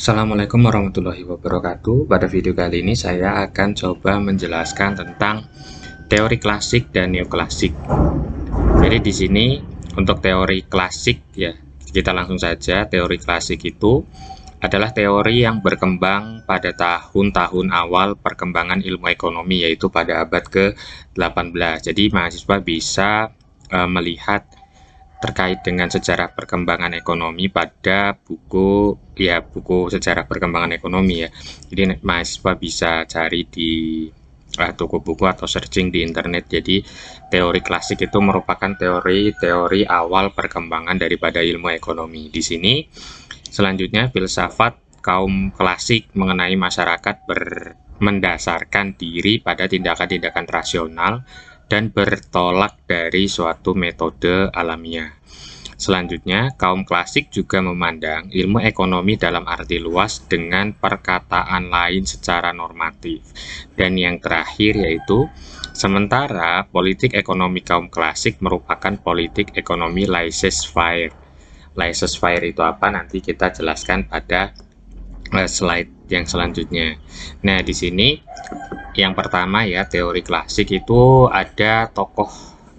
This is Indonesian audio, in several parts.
Assalamualaikum warahmatullahi wabarakatuh. Pada video kali ini saya akan coba menjelaskan tentang teori klasik dan neoklasik. Jadi di sini untuk teori klasik ya, kita langsung saja. Teori klasik itu adalah teori yang berkembang pada tahun-tahun awal perkembangan ilmu ekonomi, yaitu pada abad ke-18. Jadi mahasiswa bisa melihat terkait dengan sejarah perkembangan ekonomi pada buku sejarah perkembangan ekonomi ya. Jadi mahasiswa bisa cari di toko buku atau searching di internet. Jadi teori klasik itu merupakan teori awal perkembangan daripada ilmu ekonomi. Di sini selanjutnya filsafat kaum klasik mengenai masyarakat mendasarkan diri pada tindakan-tindakan rasional dan bertolak dari suatu metode alamiah. Selanjutnya, kaum klasik juga memandang ilmu ekonomi dalam arti luas dengan perkataan lain secara normatif. Dan yang terakhir yaitu, sementara politik ekonomi kaum klasik merupakan politik ekonomi laissez-faire. Laissez-faire itu apa? Nanti kita jelaskan pada slide yang selanjutnya. Nah, di sini yang pertama ya, teori klasik itu ada tokoh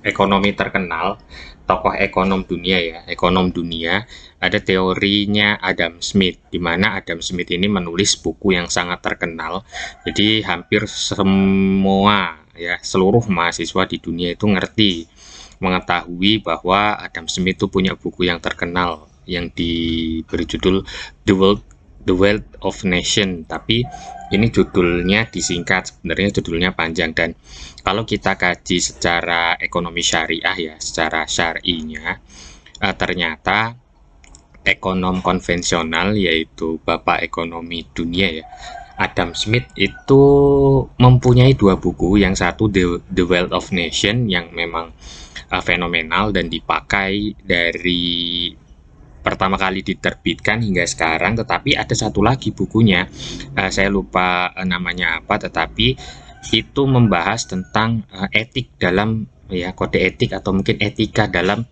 ekonomi terkenal, tokoh ekonom dunia ya, ekonom dunia. Ada teorinya Adam Smith, di mana Adam Smith ini menulis buku yang sangat terkenal. Jadi hampir semua ya, seluruh mahasiswa di dunia itu mengetahui bahwa Adam Smith itu punya buku yang terkenal yang diberi judul The Wealth of Nation, tapi ini judulnya disingkat, sebenarnya judulnya panjang. Dan kalau kita kaji secara ekonomi syariah ya, secara syar'inya, ternyata ekonom konvensional, yaitu bapak ekonomi dunia ya, Adam Smith itu mempunyai dua buku. Yang satu The Wealth of Nation yang memang fenomenal dan dipakai dari pertama kali diterbitkan hingga sekarang. Tetapi ada satu lagi bukunya, saya lupa namanya apa, tetapi itu membahas tentang etik dalam ya, kode etik atau mungkin etika dalam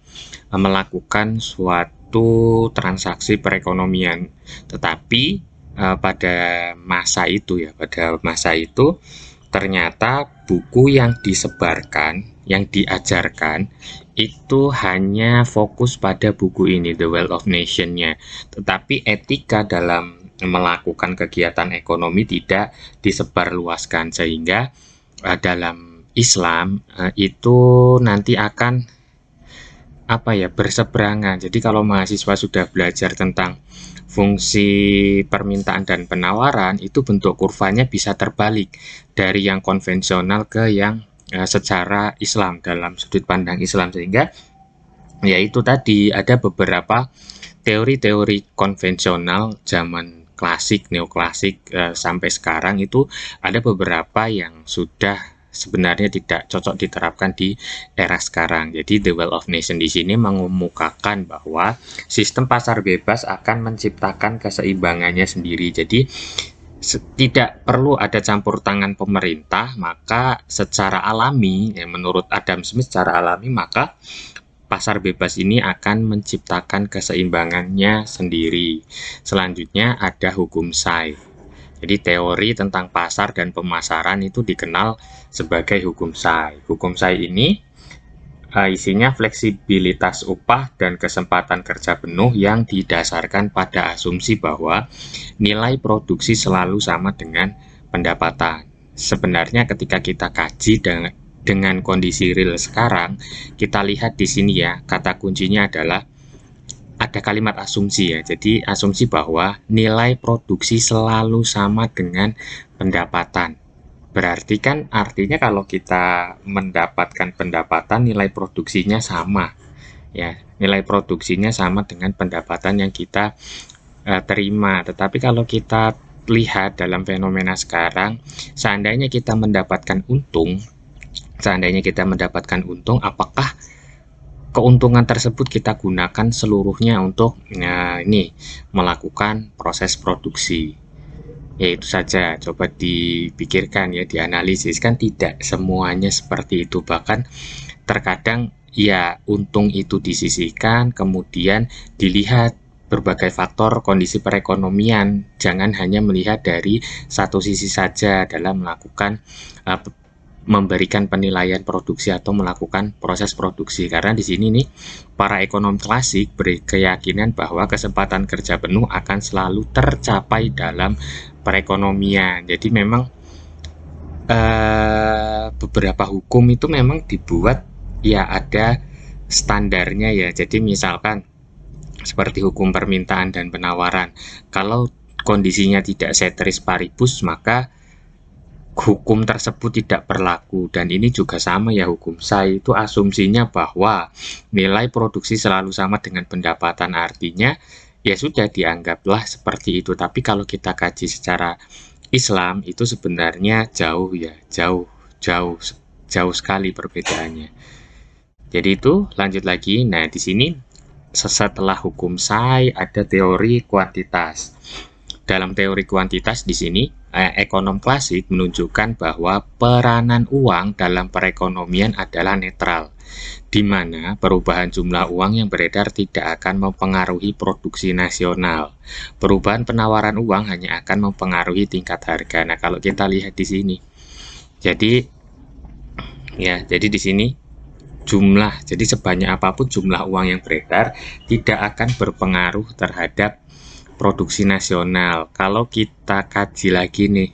melakukan suatu transaksi perekonomian. Tetapi pada masa itu ternyata buku yang disebarkan, yang diajarkan itu hanya fokus pada buku ini, The Wealth of Nation-nya. Tetapi etika dalam melakukan kegiatan ekonomi tidak disebarluaskan, sehingga dalam Islam itu nanti akan berseberangan. Jadi kalau mahasiswa sudah belajar tentang fungsi permintaan dan penawaran, itu bentuk kurvanya bisa terbalik dari yang konvensional ke yang secara Islam, dalam sudut pandang Islam. Sehingga ya itu tadi, ada beberapa teori-teori konvensional zaman klasik, neoklasik sampai sekarang itu ada beberapa yang sudah sebenarnya tidak cocok diterapkan di era sekarang. Jadi The Wealth of Nation di sini mengemukakan bahwa sistem pasar bebas akan menciptakan keseimbangannya sendiri. Jadi tidak perlu ada campur tangan pemerintah, maka secara alami, ya, menurut Adam Smith secara alami, maka pasar bebas ini akan menciptakan keseimbangannya sendiri. Selanjutnya ada hukum Say. Jadi teori tentang pasar dan pemasaran itu dikenal sebagai hukum Say. Hukum Say ini isinya fleksibilitas upah dan kesempatan kerja penuh yang didasarkan pada asumsi bahwa nilai produksi selalu sama dengan pendapatan. Sebenarnya ketika kita kaji dengan kondisi real sekarang, kita lihat di sini ya, kata kuncinya adalah ada kalimat asumsi ya. Jadi asumsi bahwa nilai produksi selalu sama dengan pendapatan. Berarti kan artinya kalau kita mendapatkan pendapatan, nilai produksinya sama. Ya, nilai produksinya sama dengan pendapatan yang kita terima. Tetapi kalau kita lihat dalam fenomena sekarang, seandainya kita mendapatkan untung, apakah keuntungan tersebut kita gunakan seluruhnya untuk melakukan proses produksi? Ya itu saja, coba dipikirkan ya, dianalisis. Kan tidak semuanya seperti itu. Bahkan terkadang ya untung itu disisihkan, kemudian dilihat berbagai faktor kondisi perekonomian. Jangan hanya melihat dari satu sisi saja dalam melakukan memberikan penilaian produksi atau melakukan proses produksi. Karena di sini nih para ekonom klasik berkeyakinan bahwa kesempatan kerja penuh akan selalu tercapai dalam perekonomian. Jadi memang beberapa hukum itu memang dibuat ya ada standarnya ya. Jadi misalkan seperti hukum permintaan dan penawaran, kalau kondisinya tidak ceteris paribus maka hukum tersebut tidak berlaku. Dan ini juga sama ya, hukum SAI itu asumsinya bahwa nilai produksi selalu sama dengan pendapatan, artinya ya sudah dianggaplah seperti itu. Tapi kalau kita kaji secara Islam itu sebenarnya jauh ya, jauh sekali perbedaannya. Jadi itu lanjut lagi. Nah, di sini setelah hukum SAI ada teori kuantitas. Dalam teori kuantitas di sini ekonom klasik menunjukkan bahwa peranan uang dalam perekonomian adalah netral, di mana perubahan jumlah uang yang beredar tidak akan mempengaruhi produksi nasional. Perubahan penawaran uang hanya akan mempengaruhi tingkat harga. Nah, kalau kita lihat di sini, jadi di sini jadi sebanyak apapun jumlah uang yang beredar tidak akan berpengaruh terhadap produksi nasional. Kalau kita kaji lagi nih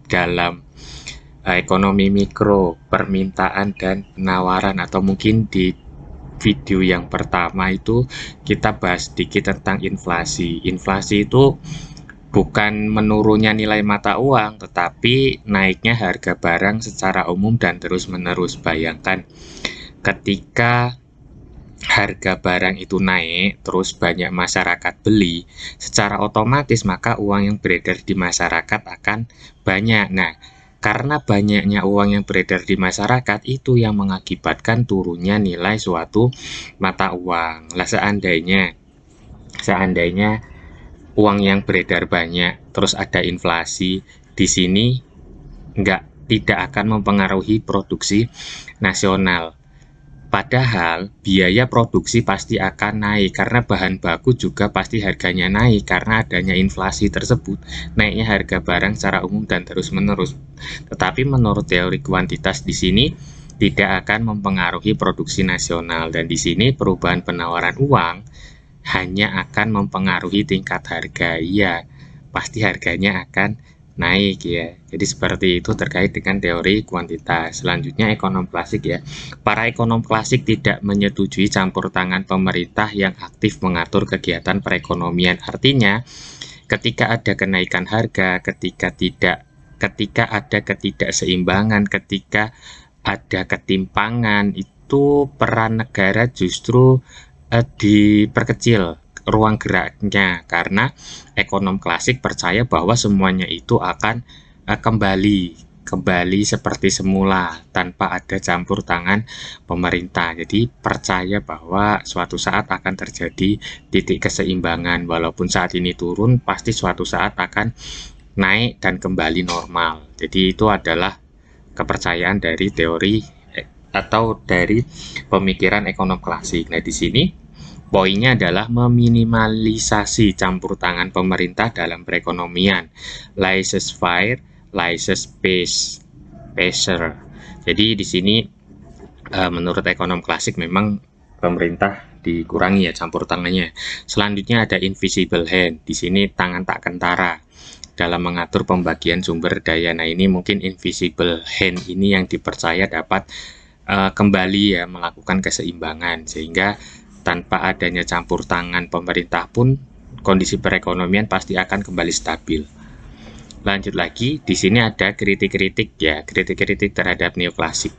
dalam ekonomi mikro, permintaan dan penawaran, atau mungkin di video yang pertama itu kita bahas sedikit tentang inflasi. Inflasi itu bukan menurunnya nilai mata uang, tetapi naiknya harga barang secara umum dan terus-menerus. Bayangkan ketika harga barang itu naik, terus banyak masyarakat beli, secara otomatis maka uang yang beredar di masyarakat akan banyak. Nah, karena banyaknya uang yang beredar di masyarakat itu yang mengakibatkan turunnya nilai suatu mata uang. Lah, seandainya uang yang beredar banyak, terus ada inflasi, di sini tidak akan mempengaruhi produksi nasional. Padahal biaya produksi pasti akan naik karena bahan baku juga pasti harganya naik karena adanya inflasi tersebut, naiknya harga barang secara umum dan terus-menerus. Tetapi menurut teori kuantitas di sini tidak akan mempengaruhi produksi nasional, dan di sini perubahan penawaran uang hanya akan mempengaruhi tingkat harga. Iya, pasti harganya akan naik ya. Jadi seperti itu terkait dengan teori kuantitas. Selanjutnya ekonom klasik ya. Para ekonom klasik tidak menyetujui campur tangan pemerintah yang aktif mengatur kegiatan perekonomian. Artinya, ketika ada kenaikan harga, ketika ada ketidakseimbangan, ketika ada ketimpangan, itu peran negara justru diperkecil ruang geraknya, karena ekonom klasik percaya bahwa semuanya itu akan kembali seperti semula tanpa ada campur tangan pemerintah. Jadi percaya bahwa suatu saat akan terjadi titik keseimbangan, walaupun saat ini turun pasti suatu saat akan naik dan kembali normal. Jadi itu adalah kepercayaan dari teori atau dari pemikiran ekonom klasik. Nah, di sini poinnya adalah meminimalisasi campur tangan pemerintah dalam perekonomian. Laissez-faire, laissez-passer. Jadi di sini menurut ekonom klasik memang pemerintah dikurangi ya campur tangannya. Selanjutnya ada invisible hand. Di sini tangan tak kentara dalam mengatur pembagian sumber daya. Nah, ini mungkin invisible hand ini yang dipercaya dapat kembali ya melakukan keseimbangan, sehingga tanpa adanya campur tangan pemerintah pun kondisi perekonomian pasti akan kembali stabil. Lanjut lagi, di sini ada kritik-kritik ya, kritik-kritik terhadap neoklasik.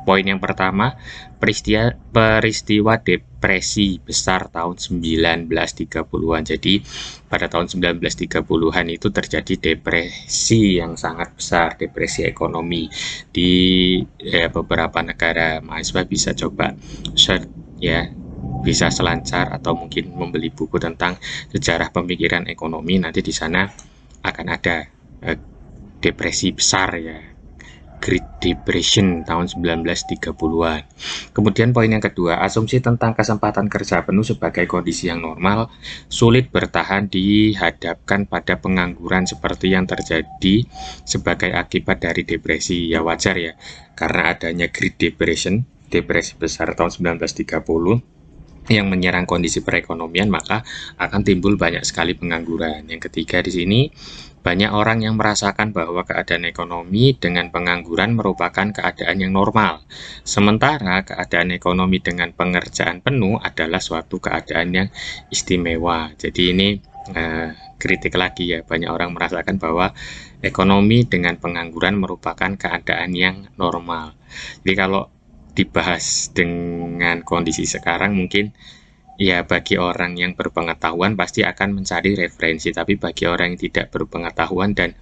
Poin yang pertama, peristiwa depresi besar tahun 1930-an. Jadi pada tahun 1930-an itu terjadi depresi yang sangat besar, depresi ekonomi di beberapa negara. Mahasiswa bisa coba search ya, bisa selancar atau mungkin membeli buku tentang sejarah pemikiran ekonomi. Nanti di sana akan ada depresi besar ya, Great Depression tahun 1930-an. Kemudian poin yang kedua, asumsi tentang kesempatan kerja penuh sebagai kondisi yang normal sulit bertahan dihadapkan pada pengangguran seperti yang terjadi sebagai akibat dari depresi. Ya wajar ya, karena adanya Great Depression, depresi besar tahun 1930 yang menyerang kondisi perekonomian, maka akan timbul banyak sekali pengangguran. Yang ketiga di sini, banyak orang yang merasakan bahwa keadaan ekonomi dengan pengangguran merupakan keadaan yang normal. Sementara keadaan ekonomi dengan pengerjaan penuh adalah suatu keadaan yang istimewa. Jadi ini kritik lagi ya, banyak orang merasakan bahwa ekonomi dengan pengangguran merupakan keadaan yang normal. Jadi kalau dibahas dengan kondisi sekarang mungkin ya bagi orang yang berpengetahuan pasti akan mencari referensi, tapi bagi orang yang tidak berpengetahuan dan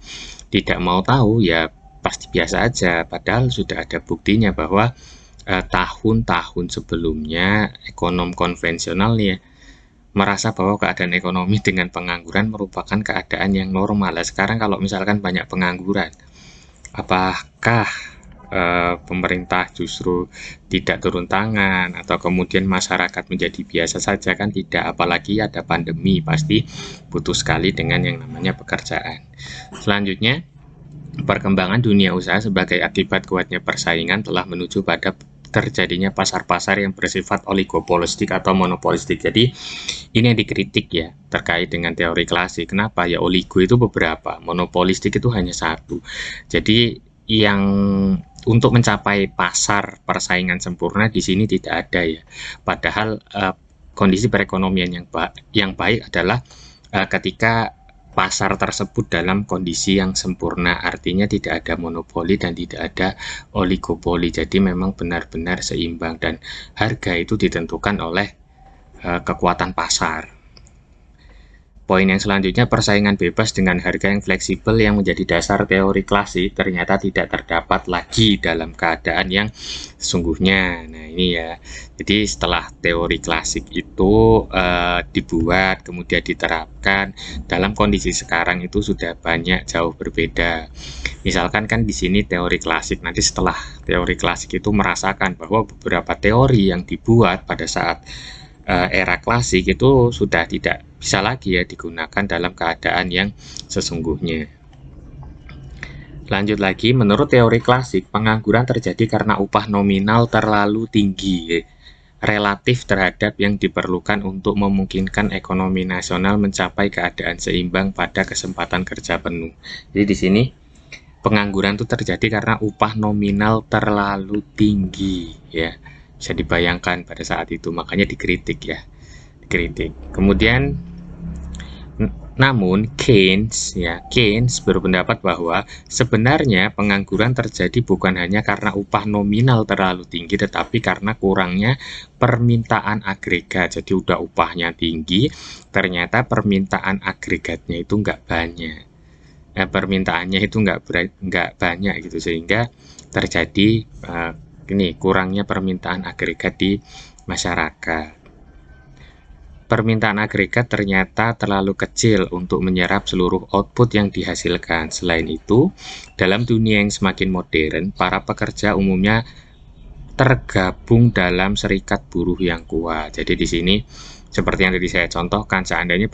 tidak mau tahu ya pasti biasa aja, padahal sudah ada buktinya bahwa tahun-tahun sebelumnya ekonom konvensional ya merasa bahwa keadaan ekonomi dengan pengangguran merupakan keadaan yang normal. Nah, sekarang kalau misalkan banyak pengangguran, apakah pemerintah justru tidak turun tangan atau kemudian masyarakat menjadi biasa saja? Kan tidak, apalagi ada pandemi, pasti butuh sekali dengan yang namanya pekerjaan. Selanjutnya, perkembangan dunia usaha sebagai akibat kuatnya persaingan telah menuju pada terjadinya pasar-pasar yang bersifat oligopolistik atau monopolistik. Jadi ini yang dikritik ya terkait dengan teori klasik. Kenapa? Ya oligo itu beberapa, monopolistik itu hanya satu. Jadi yang untuk mencapai pasar persaingan sempurna di sini tidak ada ya. Padahal kondisi perekonomian yang baik adalah ketika pasar tersebut dalam kondisi yang sempurna, artinya tidak ada monopoli dan tidak ada oligopoli. Jadi memang benar-benar seimbang dan harga itu ditentukan oleh kekuatan pasar. Poin yang selanjutnya, persaingan bebas dengan harga yang fleksibel yang menjadi dasar teori klasik ternyata tidak terdapat lagi dalam keadaan yang sesungguhnya. Nah ini ya, jadi setelah teori klasik itu dibuat, kemudian diterapkan, dalam kondisi sekarang itu sudah banyak jauh berbeda. Misalkan kan di sini teori klasik, nanti setelah teori klasik itu merasakan bahwa beberapa teori yang dibuat pada saat era klasik itu sudah tidak bisa lagi ya digunakan dalam keadaan yang sesungguhnya. Lanjut lagi, menurut teori klasik, pengangguran terjadi karena upah nominal terlalu tinggi relatif terhadap yang diperlukan untuk memungkinkan ekonomi nasional mencapai keadaan seimbang pada kesempatan kerja penuh. Jadi di sini pengangguran itu terjadi karena upah nominal terlalu tinggi ya. Bisa dibayangkan pada saat itu, makanya dikritik ya, dikritik. Kemudian namun Keynes berpendapat bahwa sebenarnya pengangguran terjadi bukan hanya karena upah nominal terlalu tinggi, tetapi karena kurangnya permintaan agregat. Jadi udah upahnya tinggi, ternyata permintaan agregatnya itu nggak banyak. Permintaannya itu nggak banyak gitu, sehingga terjadi ini kurangnya permintaan agregat di masyarakat. Permintaan agregat ternyata terlalu kecil untuk menyerap seluruh output yang dihasilkan. Selain itu, dalam dunia yang semakin modern, para pekerja umumnya tergabung dalam serikat buruh yang kuat. Jadi di sini seperti yang tadi saya contohkan, seandainya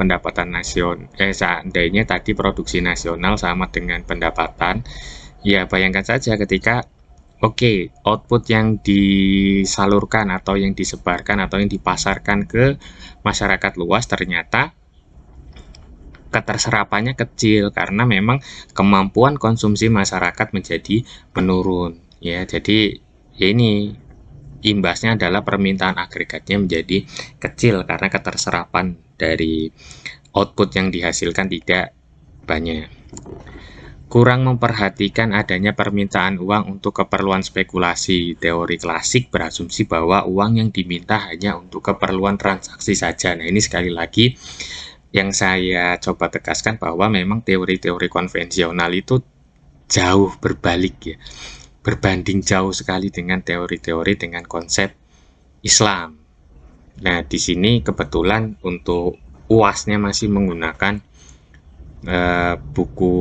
seandainya tadi produksi nasional sama dengan pendapatan, ya bayangkan saja ketika output yang disalurkan atau yang disebarkan atau yang dipasarkan ke masyarakat luas ternyata keterserapannya kecil karena memang kemampuan konsumsi masyarakat menjadi menurun ya. Jadi ya ini imbasnya adalah permintaan agregatnya menjadi kecil karena keterserapan dari output yang dihasilkan tidak banyak. Kurang memperhatikan adanya permintaan uang untuk keperluan spekulasi. Teori klasik berasumsi bahwa uang yang diminta hanya untuk keperluan transaksi saja. Nah ini sekali lagi yang saya coba tegaskan bahwa memang teori-teori konvensional itu jauh berbalik ya, berbanding jauh sekali dengan teori-teori dengan konsep Islam. Nah di sini kebetulan untuk UAS-nya masih menggunakan buku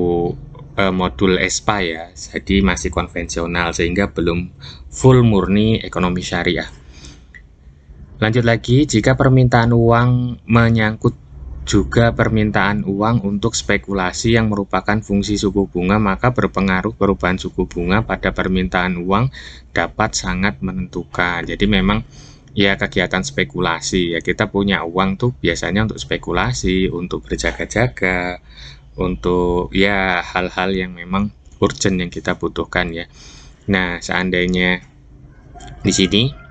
modul ESPA ya, jadi masih konvensional sehingga belum full murni ekonomi syariah. Lanjut lagi, jika permintaan uang menyangkut juga permintaan uang untuk spekulasi yang merupakan fungsi suku bunga, maka berpengaruh perubahan suku bunga pada permintaan uang dapat sangat menentukan. Jadi memang ya kegiatan spekulasi ya, kita punya uang tuh biasanya untuk spekulasi, untuk berjaga-jaga, untuk ya hal-hal yang memang urgent yang kita butuhkan ya. Nah, seandainya di sini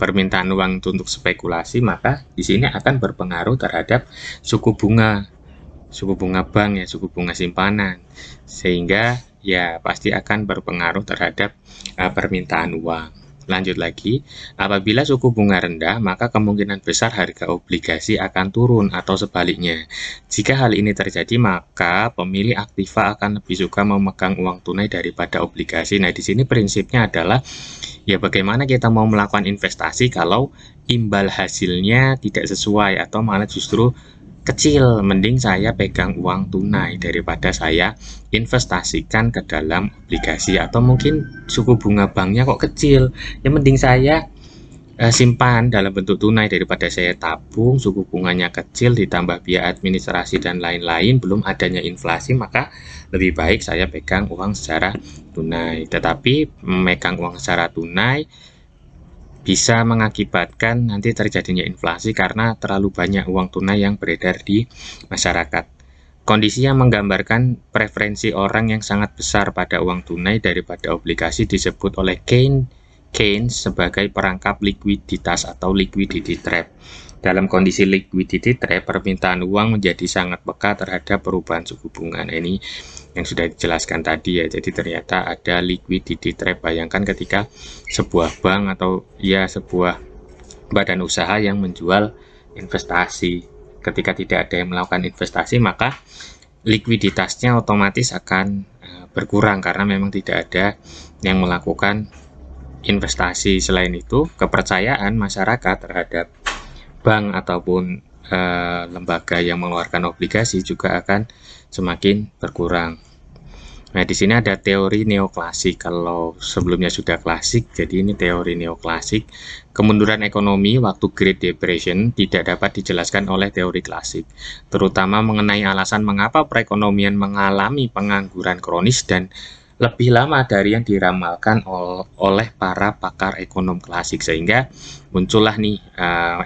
permintaan uang itu untuk spekulasi, maka di sini akan berpengaruh terhadap suku bunga bank ya, suku bunga simpanan, sehingga ya pasti akan berpengaruh terhadap permintaan uang. Lanjut lagi, apabila suku bunga rendah, maka kemungkinan besar harga obligasi akan turun atau sebaliknya. Jika hal ini terjadi, maka pemilih aktiva akan lebih suka memegang uang tunai daripada obligasi. Nah, di sini prinsipnya adalah ya bagaimana kita mau melakukan investasi kalau imbal hasilnya tidak sesuai atau malah justru kecil. Mending saya pegang uang tunai daripada saya investasikan ke dalam obligasi, atau mungkin suku bunga banknya kok kecil ya, mending saya simpan dalam bentuk tunai daripada saya tabung, suku bunganya kecil ditambah biaya administrasi dan lain-lain, belum adanya inflasi, maka lebih baik saya pegang uang secara tunai. Tetapi memegang uang secara tunai bisa mengakibatkan nanti terjadinya inflasi karena terlalu banyak uang tunai yang beredar di masyarakat. Kondisi yang menggambarkan preferensi orang yang sangat besar pada uang tunai daripada obligasi disebut oleh Keynes sebagai perangkap likuiditas atau liquidity trap. Dalam kondisi liquidity trap, permintaan uang menjadi sangat peka terhadap perubahan suku bunga. Nah, ini yang sudah dijelaskan tadi ya. Jadi ternyata ada liquidity trap. Bayangkan ketika sebuah bank atau ya sebuah badan usaha yang menjual investasi. Ketika tidak ada yang melakukan investasi, maka likuiditasnya otomatis akan berkurang karena memang tidak ada yang melakukan investasi. Selain itu, kepercayaan masyarakat terhadap bank ataupun lembaga yang mengeluarkan obligasi juga akan semakin berkurang. Nah, di sini ada teori neoklasik. Kalau sebelumnya sudah klasik, jadi ini teori neoklasik. Kemunduran ekonomi waktu Great Depression tidak dapat dijelaskan oleh teori klasik, terutama mengenai alasan mengapa perekonomian mengalami pengangguran kronis dan lebih lama dari yang diramalkan oleh para pakar ekonom klasik, sehingga muncullah nih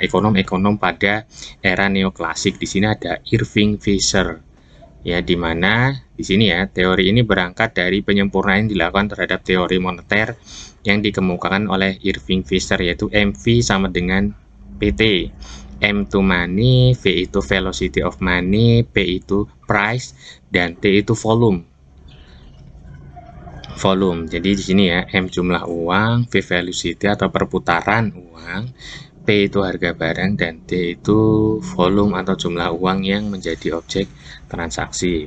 ekonom-ekonom pada era neoklasik. Di sini ada Irving Fisher ya, di mana di sini ya teori ini berangkat dari penyempurnaan yang dilakukan terhadap teori moneter yang dikemukakan oleh Irving Fisher, yaitu MV sama dengan PT. M itu money, V itu velocity of money, P itu price, dan T itu volume. Jadi di sini ya, M jumlah uang, V velocity atau perputaran uang, P itu harga barang, dan T itu volume atau jumlah uang yang menjadi objek transaksi.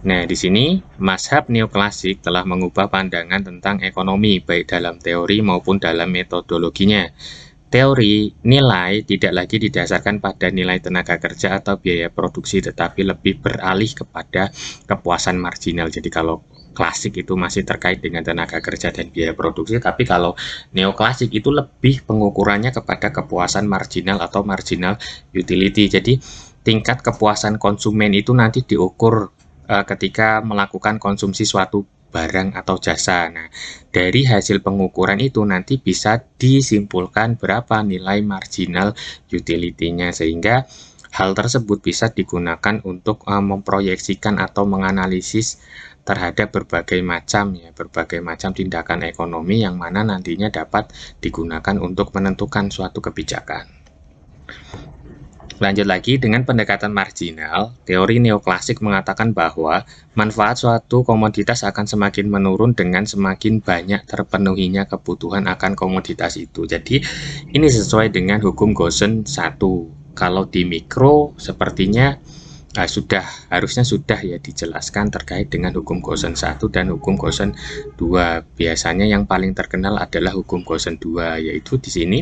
Nah, di sini mazhab neoklasik telah mengubah pandangan tentang ekonomi baik dalam teori maupun dalam metodologinya. Teori nilai tidak lagi didasarkan pada nilai tenaga kerja atau biaya produksi, tetapi lebih beralih kepada kepuasan marginal. Jadi kalau klasik itu masih terkait dengan tenaga kerja dan biaya produksi, tapi kalau neoklasik itu lebih pengukurannya kepada kepuasan marginal atau marginal utility. Jadi tingkat kepuasan konsumen itu nanti diukur ketika melakukan konsumsi suatu barang atau jasa. Nah, dari hasil pengukuran itu nanti bisa disimpulkan berapa nilai marginal utility-nya, sehingga hal tersebut bisa digunakan untuk memproyeksikan atau menganalisis terhadap berbagai macam tindakan ekonomi yang mana nantinya dapat digunakan untuk menentukan suatu kebijakan. Lanjut lagi, dengan pendekatan marginal, teori neoklasik mengatakan bahwa manfaat suatu komoditas akan semakin menurun dengan semakin banyak terpenuhinya kebutuhan akan komoditas itu. Jadi ini sesuai dengan hukum Gaussian 1. Kalau di mikro sepertinya harusnya sudah ya dijelaskan terkait dengan hukum Gaussian 1 dan hukum Gaussian 2. Biasanya yang paling terkenal adalah hukum Gaussian 2, yaitu di sini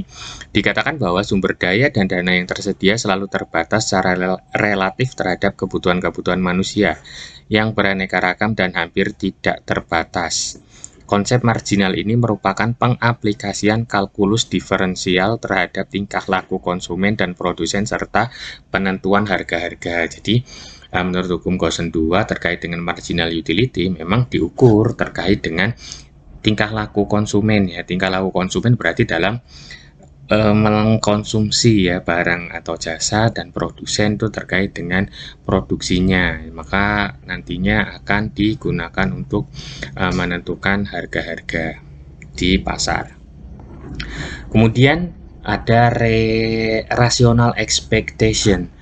dikatakan bahwa sumber daya dan dana yang tersedia selalu terbatas secara relatif terhadap kebutuhan-kebutuhan manusia yang beraneka ragam dan hampir tidak terbatas. Konsep marginal ini merupakan pengaplikasian kalkulus diferensial terhadap tingkah laku konsumen dan produsen serta penentuan harga-harga. Jadi, menurut hukum Gaussian 2 terkait dengan marginal utility memang diukur terkait dengan tingkah laku konsumen ya. Tingkah laku konsumen berarti dalam mengkonsumsi ya barang atau jasa, dan produsen itu terkait dengan produksinya, maka nantinya akan digunakan untuk menentukan harga-harga di pasar. Kemudian ada rational expectation.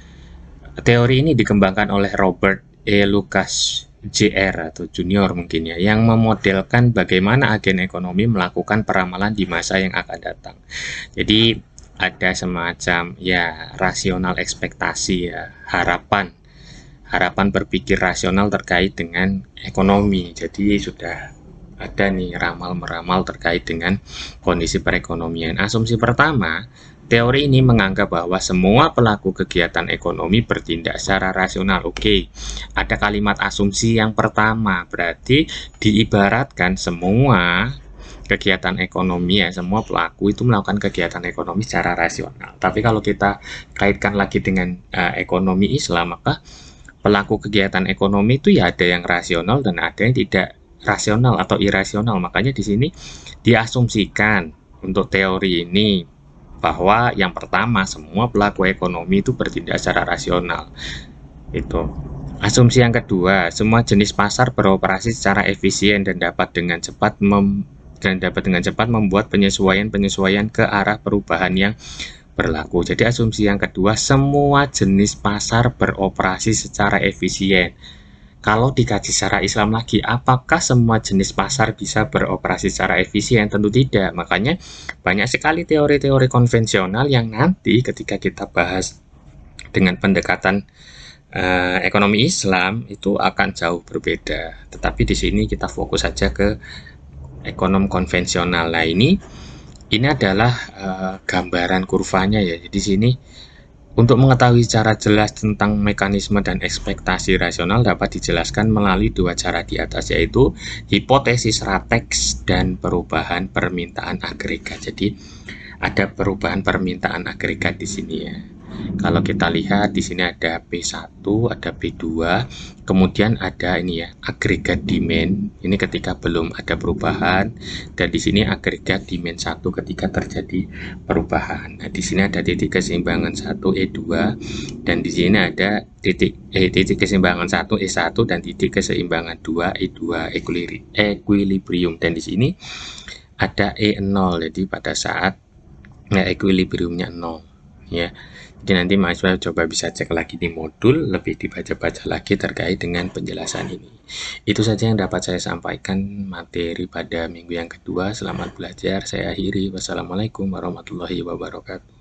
Teori ini dikembangkan oleh Robert E. Lucas Jr. atau Junior mungkin ya, yang memodelkan bagaimana agen ekonomi melakukan peramalan di masa yang akan datang. Jadi ada semacam ya rasional ekspektasi ya, harapan berpikir rasional terkait dengan ekonomi. Jadi sudah ada nih ramal-meramal terkait dengan kondisi perekonomian. Asumsi pertama, teori ini menganggap bahwa semua pelaku kegiatan ekonomi bertindak secara rasional. Oke, ada kalimat asumsi yang pertama, berarti diibaratkan semua kegiatan ekonomi ya, semua pelaku itu melakukan kegiatan ekonomi secara rasional. Tapi kalau kita kaitkan lagi dengan ekonomi Islam, maka pelaku kegiatan ekonomi itu ya ada yang rasional dan ada yang tidak rasional atau irasional. Makanya di sini diasumsikan untuk teori ini bahwa yang pertama, semua pelaku ekonomi itu bertindak secara rasional. Itu. Asumsi yang kedua, semua jenis pasar beroperasi secara efisien dan dapat dengan cepat membuat penyesuaian ke arah perubahan yang berlaku. Jadi asumsi yang kedua, semua jenis pasar beroperasi secara efisien. Kalau dikaji secara Islam lagi, apakah semua jenis pasar bisa beroperasi secara efisien? Tentu tidak. Makanya banyak sekali teori-teori konvensional yang nanti ketika kita bahas dengan pendekatan ekonomi Islam itu akan jauh berbeda. Tetapi di sini kita fokus saja ke ekonom konvensional. Nah, ini adalah gambaran kurvanya ya. Di sini untuk mengetahui secara jelas tentang mekanisme dan ekspektasi rasional dapat dijelaskan melalui dua cara di atas, yaitu hipotesis rateks dan perubahan permintaan agregat. Jadi ada perubahan permintaan agregat di sini ya. Kalau kita lihat di sini ada P1, ada P2, kemudian ada ini ya, agregat demand. Ini ketika belum ada perubahan, dan di sini agregat demand 1 ketika terjadi perubahan. Nah, di sini ada titik keseimbangan 1 E2, dan di sini ada titik keseimbangan 1 E1 dan titik keseimbangan 2 E2 equilibrium. Dan di sini ada E0, jadi pada saat equilibriumnya 0 ya. Jadi nanti mahasiswa coba bisa cek lagi di modul, lebih dibaca-baca lagi terkait dengan penjelasan ini. Itu saja yang dapat saya sampaikan materi pada minggu yang kedua. Selamat belajar, saya akhiri. Wassalamualaikum warahmatullahi wabarakatuh.